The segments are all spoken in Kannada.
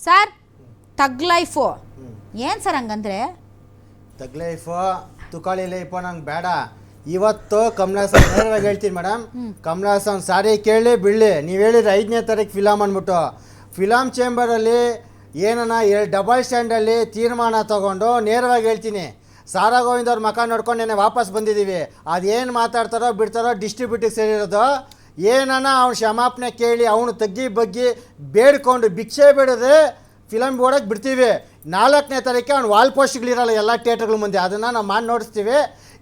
ಸರ್ ತಗ್ ಲೈಫು ಏನು ಸರ್ ಹಂಗಂದ್ರೆ ತಗ್ ಲೈಫು ತುಕಾಳಿ ಲೈಫು ನಂಗೆ ಬೇಡ. ಇವತ್ತು ಕಮಲಾಸನ್ ನೇರವಾಗಿ ಹೇಳ್ತೀನಿ ಮೇಡಮ್, ಕಮಲಾಸನ್ ಸಾರಿ ಕೇಳಿ ಬಿಡಲಿ. ನೀವು ಹೇಳಿದ್ರೆ 5ನೇ ತಾರೀಕು ಫಿಲಮ್ ಅಂದ್ಬಿಟ್ಟು ಫಿಲಮ್ ಚೇಂಬರಲ್ಲಿ ಏನನ್ನ ಡಬಲ್ ಸ್ಟ್ಯಾಂಡಲ್ಲಿ ತೀರ್ಮಾನ ತೊಗೊಂಡು ನೇರವಾಗಿ ಹೇಳ್ತೀನಿ, ಸಾರಾ ಗೋವಿಂದ್ ಅವ್ರ ಮಕ ನೋಡ್ಕೊಂಡು ನೆನೆ ವಾಪಸ್ ಬಂದಿದ್ದೀವಿ. ಅದೇನು ಮಾತಾಡ್ತಾರೋ ಬಿಡ್ತಾರೋ ಡಿಸ್ಟ್ರಿಬ್ಯೂಟಿಗೆ ಸೇರಿರೋದು. ಏನನ್ನ ಅವ್ನು ಕ್ಷಮಾಪಣೆ ಕೇಳಿ ಅವನು ತಗ್ಗಿ ಬಗ್ಗಿ ಬೇಡ್ಕೊಂಡು ಭಿಕ್ಷೆ ಬೇಡದೆ ಫಿಲಮ್ ಓಡೋಕ್ಕೆ ಬಿಡ್ತೀವಿ. 4ನೇ ತಾರೀಕೆ ಅವ್ನು ವಾಲ್ ಪೋಸ್ಟ್ಗಳಿರಲ್ಲ ಎಲ್ಲ ಥಿಯೇಟರ್ಗಳ ಮುಂದೆ, ಅದನ್ನು ನಾವು ಮಾಡಿ ನೋಡಿಸ್ತೀವಿ.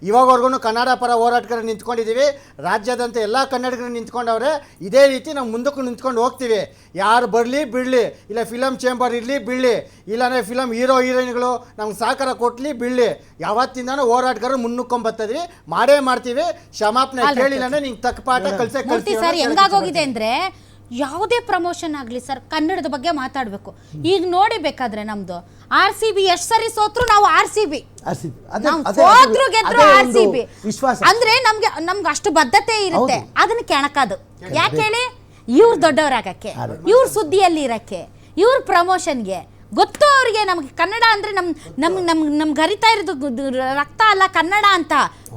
ಇವಾಗವರೆಗೂ ಕನ್ನಡ ಪರ ಹೋರಾಟಗಾರರು ನಿಂತ್ಕೊಂಡಿದ್ದೀವಿ. ರಾಜ್ಯದಂತೆ ಎಲ್ಲ ಕನ್ನಡಿಗರು ನಿಂತ್ಕೊಂಡವ್ರೆ. ಇದೇ ರೀತಿ ನಾವು ಮುಂದಕ್ಕೂ ನಿಂತ್ಕೊಂಡು ಹೋಗ್ತೀವಿ. ಯಾರು ಬರಲಿ ಬಿಡಲಿ, ಇಲ್ಲ ಫಿಲಮ್ ಚೇಂಬರ್ ಇರಲಿ ಬಿಡಲಿ, ಇಲ್ಲಾಂದರೆ ಫಿಲಮ್ ಹೀರೋ ಹೀರೋಯಿನ್ಗಳು ನಮ್ಗೆ ಸಹಕಾರ ಕೊಟ್ಟಲಿ ಬಿಡಲಿ, ಯಾವತ್ತಿಂದನೂ ಹೋರಾಟಗಾರರು ಮುನ್ನುಕ್ಕೊಂಬರ್ತಿದ್ವಿ, ಮಾಡೇ ಮಾಡ್ತೀವಿ. ಕ್ಷಮಾಪಣೆ ಕೇಳಿಲ್ಲ ಅಂದರೆ ನಿಂಗೆ ತಕ್ಕ ಪಾಠ ಕಲಿಸಿ ಸರ್ ಹೆಂಗಾಗೋಗಿದೆ ಅಂದರೆ ಯಾವುದೇ ಪ್ರಮೋಷನ್ ಆಗಲಿ ಸರ್ ಕನ್ನಡದ ಬಗ್ಗೆ ಮಾತಾಡಬೇಕು. ಈಗ ನೋಡಿ ಬೇಕಾದ್ರೆ ನಮ್ದು RCB ಎಷ್ಟು ಸರಿ ಸೋತ್ರು ನಾವು RCB ಸೋತ್ರು ಗೆದ್ರು RCB ಅಂದ್ರೆ ನಮ್ಗೆ ಅಷ್ಟು ಬದ್ಧತೆ ಇರುತ್ತೆ. ಅದನ್ನ ಕೆಣಕದು ಯಾಕೆ ಹೇಳಿ, ಇವ್ರು ದೊಡ್ಡವರಾಗಕ್ಕೆ, ಇವ್ರ ಸುದ್ದಿಯಲ್ಲಿ ಇರಕ್ಕೆ, ಇವ್ರ ಪ್ರಮೋಷನ್ಗೆ ಗೊತ್ತು ಅವ್ರಿಗೆ. ನಮ್ಗೆ ಕನ್ನಡ ಅಂದ್ರೆ ನಮ್ಗೆ ಹರಿತಾ ಇರೋದು ರಕ್ತ ಅಲ್ಲ ಕನ್ನಡ ಅಂತ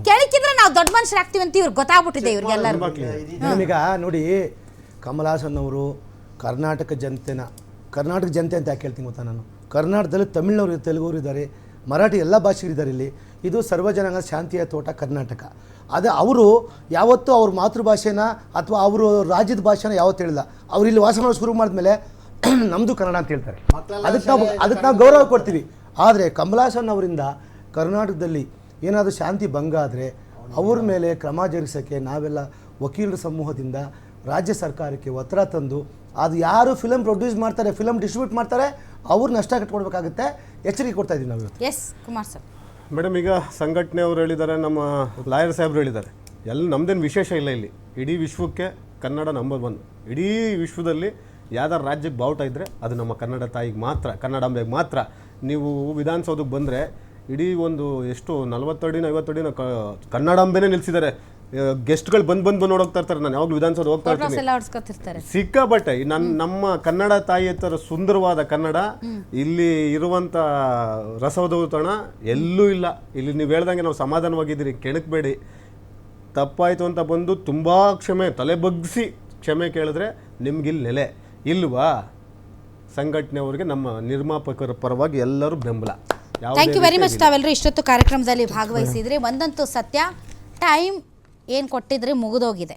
ಕೆಳಕಿದ್ರೆ ನಾವು ದೊಡ್ಡ ಮನುಷ್ಯರಾಗ್ತೀವಿ ಅಂತ ಇವ್ರಿಗೆ ಗೊತ್ತಾಗ್ಬಿಟ್ಟಿದೆ ಇವ್ರಿಗೆಲ್ಲರೂ. ಈಗ ನೋಡಿ, ಕಮಲಾಸನ್ ಅವರು ಕರ್ನಾಟಕ ಜನತೆ ಅಂತ ಯಾಕೆ ಹೇಳ್ತೀನಿ ಗೊತ್ತಾ, ನಾನು ಕರ್ನಾಟಕದಲ್ಲಿ ತಮಿಳ್ನವರು ತೆಲುಗುವರು ಇದ್ದಾರೆ, ಮರಾಠಿ ಎಲ್ಲ ಭಾಷೆಗಳಿದ್ದಾರೆ. ಇದು ಸರ್ವಜನಾಂಗ ಶಾಂತಿಯ ತೋಟ ಕರ್ನಾಟಕ. ಅದೇ ಅವರು ಯಾವತ್ತೂ ಅವ್ರ ಮಾತೃಭಾಷೆನ ಅಥವಾ ಅವರು ರಾಜ್ಯದ ಭಾಷೆನ ಯಾವತ್ತೂ ಹೇಳಿಲ್ಲ. ಅವ್ರು ಇಲ್ಲಿ ವಾಸ ಮಾಡೋದು ಶುರು ಮಾಡಿದ್ಮೇಲೆ ನಮ್ಮದು ಕನ್ನಡ ಅಂತ ಹೇಳ್ತಾರೆ. ಅದಕ್ಕೆ ನಾವು ಗೌರವ ಕೊಡ್ತೀವಿ. ಆದರೆ ಕಮಲಾಸನ್ ಅವರಿಂದ ಕರ್ನಾಟಕದಲ್ಲಿ ಏನಾದರೂ ಶಾಂತಿ ಭಂಗ ಆದರೆ ಅವ್ರ ಮೇಲೆ ಕ್ರಮ ಜರುಗಿಸೋಕ್ಕೆ ನಾವೆಲ್ಲ ವಕೀಲರ ಸಮೂಹದಿಂದ ರಾಜ್ಯ ಸರ್ಕಾರಕ್ಕೆ ಒತ್ತಡ ತಂದು, ಅದು ಯಾರು ಫಿಲಮ್ ಪ್ರೊಡ್ಯೂಸ್ ಮಾಡ್ತಾರೆ, ಫಿಲಮ್ ಡಿಸ್ಟ್ರಿಬ್ಯೂಟ್ ಮಾಡ್ತಾರೆ, ಅವ್ರು ನಷ್ಟ ಕಟ್ಕೊಡ್ಬೇಕಾಗುತ್ತೆ. ಎಚ್ಚರಿಕೆ ಕೊಡ್ತಾ ಇದ್ದೀವಿ ನಾವು. S Kumar sir. ಮೇಡಮ್, ಈಗ ಸಂಘಟನೆಯವರು ಹೇಳಿದ್ದಾರೆ, ನಮ್ಮ ಲಾಯರ್ ಸಾಹೇಬ್ರು ಹೇಳಿದ್ದಾರೆ, ನಮ್ಮದೇನು ವಿಶೇಷ ಇಲ್ಲ. ಇಲ್ಲಿ ಇಡೀ ವಿಶ್ವಕ್ಕೆ ಕನ್ನಡ ನಂಬರ್ 1. ಇಡೀ ವಿಶ್ವದಲ್ಲಿ ಯಾವ್ದಾರು ರಾಜ್ಯಕ್ಕೆ ಬಾವುಟ ಇದ್ದರೆ ಅದು ನಮ್ಮ ಕನ್ನಡ ತಾಯಿಗೆ ಮಾತ್ರ, ಕನ್ನಡಾಂಬೆಗೆ ಮಾತ್ರ. ನೀವು ವಿಧಾನಸೌಧಕ್ಕೆ ಬಂದರೆ ಇಡೀ ಒಂದು ಎಷ್ಟು 40 ಅಡಿನ 50 ಅಡಿನ ಕನ್ನಡಾಂಬೆನೇ ನಿಲ್ಲಿಸಿದ್ದಾರೆ. ಗೆಸ್ಟ್ಗಳು ಬಂದು ನೋಡೋಗ್ತಾ ಇರ್ತಾರೆ. ನಾನು ಯಾವಾಗಲೂ ವಿಧಾನಸೌಧ ಹೋಗ್ತಾ ಇರ್ತೀನಿ, ಸಿಕ್ಕಾಬಟ್ಟೆ ನಮ್ಮ ಕನ್ನಡ ತಾಯಿ ಥರ ಸುಂದರವಾದ ಕನ್ನಡ ಇಲ್ಲಿ ಇರುವಂಥ ರಸವದೌತಣ ಎಲ್ಲೂ ಇಲ್ಲ. ಇಲ್ಲಿ ನೀವು ಹೇಳ್ದಂಗೆ ನಾವು ಸಮಾಧಾನವಾಗಿದ್ದೀರಿ, ಕೆಣಕಬೇಡಿ. ತಪ್ಪಾಯಿತು ಅಂತ ಬಂದು ತುಂಬ ತಲೆ ಬಗ್ಗಿಸಿ ಕ್ಷಮೆ ಕೇಳಿದ್ರೆ ನಿಮ್ಗಿಲ್ಲಿ ನೆಲೆ ಇಲ್ವಾ? ಸಂಘಟನೆಯವ್ರಿಗೆ ನಮ್ಮ ನಿರ್ಮಾಪಕರ ಪರವಾಗಿ ಎಲ್ಲರೂ ಬೆಂಬಲ. Thank you very much. ತಾವೆಲ್ಲರೂ ಇಷ್ಟೊತ್ತು ಕಾರ್ಯಕ್ರಮದಲ್ಲಿ ಭಾಗವಹಿಸಿದ್ರಿ. ಒಂದಂತೂ ಸತ್ಯ, ಟೈಮ್ ಏನು ಕೊಟ್ಟಿದ್ರೆ ಮುಗಿದೋಗಿದೆ.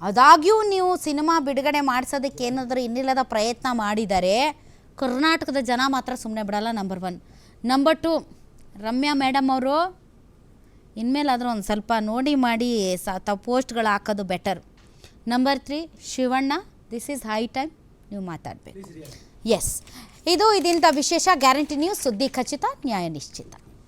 ಅದಾಗ್ಯೂ ನೀವು ಸಿನಿಮಾ ಬಿಡುಗಡೆ ಮಾಡಿಸೋದಕ್ಕೆ ಏನಾದರೂ ಇನ್ನಿಲ್ಲದ ಪ್ರಯತ್ನ ಮಾಡಿದರೆ ಕರ್ನಾಟಕದ ಜನ ಮಾತ್ರ ಸುಮ್ಮನೆ ಬಿಡಲ್ಲ. ನಂಬರ್ 1. ನಂಬರ್ 2, ರಮ್ಯಾ ಮೇಡಮ್ ಅವರು ಇನ್ಮೇಲಾದರೂ ಒಂದು ಸ್ವಲ್ಪ ನೋಡಿ ಮಾಡಿ ತಾವು ಪೋಸ್ಟ್ಗಳು ಹಾಕೋದು better. Number 3, Shivanna, this is high time ನೀವು ಮಾತಾಡಬೇಕು. ಎಸ್, ಇದು ಇದೀಂತ ವಿಶೇಷ. ಗ್ಯಾರಂಟಿ ನ್ಯೂಸ್, ಸುದ್ದಿ ಖಚಿತ, ನ್ಯಾಯ ನಿಶ್ಚಿತ.